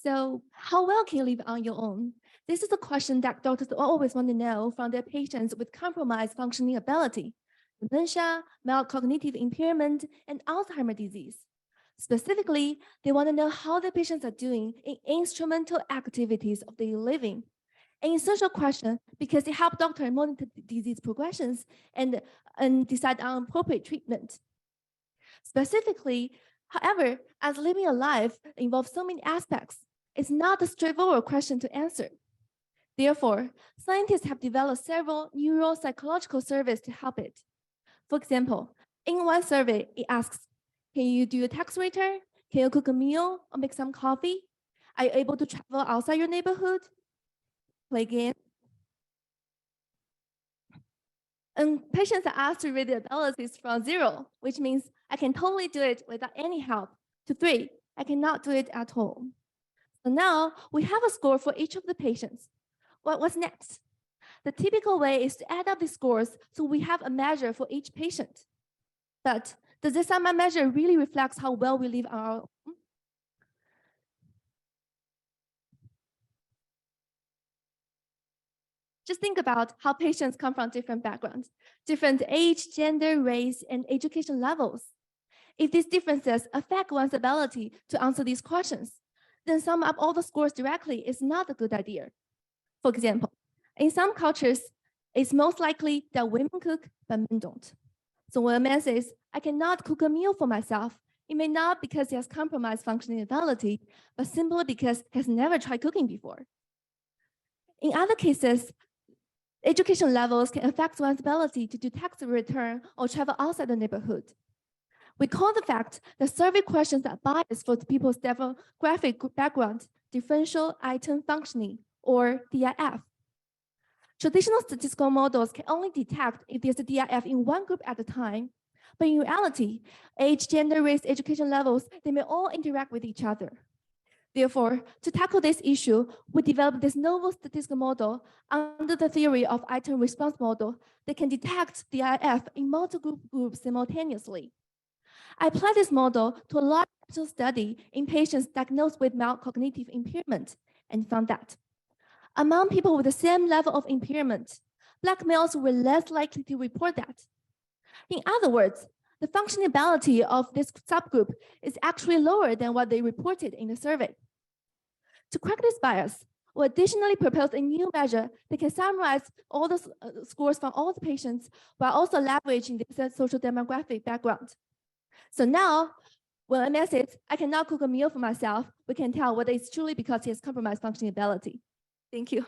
So how well can you live on your own? This is a question that doctors always want to know from their patients with compromised functioning ability, dementia, mild cognitive impairment, and Alzheimer's disease. Specifically, they want to know how the patients are doing in instrumental activities of daily living. An essential question because it helps doctors monitor disease progressions and decide on appropriate treatment. Specifically, however, as living a life involves so many aspects, it's not a straightforward question to answer. Therefore, scientists have developed several neuropsychological surveys to help it. For example, in one survey, it asks, can you do a tax return? Can you cook a meal or make some coffee? Are you able to travel outside your neighborhood? Play games? And patients are asked to rate their abilities from 0, which means I can totally do it without any help, to 3, I cannot do it at all. So now we have a score for each of the patients. What's next? The typical way is to add up the scores so we have a measure for each patient. But does this sum measure really reflect how well we live on our own? Just think about how patients come from different backgrounds, different age, gender, race, and education levels. If these differences affect one's ability to answer these questions, then sum up all the scores directly is not a good idea. For example, in some cultures, it's most likely that women cook, but men don't. So when a man says, I cannot cook a meal for myself, it may not because he has compromised functioning ability, but simply because he has never tried cooking before. In other cases, education levels can affect one's ability to do tax return or travel outside the neighborhood. We call the fact that survey questions are biased for people's demographic background, differential item functioning, or DIF. Traditional statistical models can only detect if there's a DIF in one group at a time, but in reality, age, gender, race, education levels, they may all interact with each other. Therefore, to tackle this issue, we developed this novel statistical model under the theory of item response model that can detect DIF in multiple groups simultaneously. I applied this model to a large study in patients diagnosed with mild cognitive impairment and found that among people with the same level of impairment, Black males were less likely to report that. In other words, the functionality of this subgroup is actually lower than what they reported in the survey. To correct this bias, we additionally proposed a new measure that can summarize all the scores from all the patients while also leveraging their social demographic background. So now, when a man says, I cannot cook a meal for myself, we can tell whether it's truly because he has compromised functioning ability. Thank you.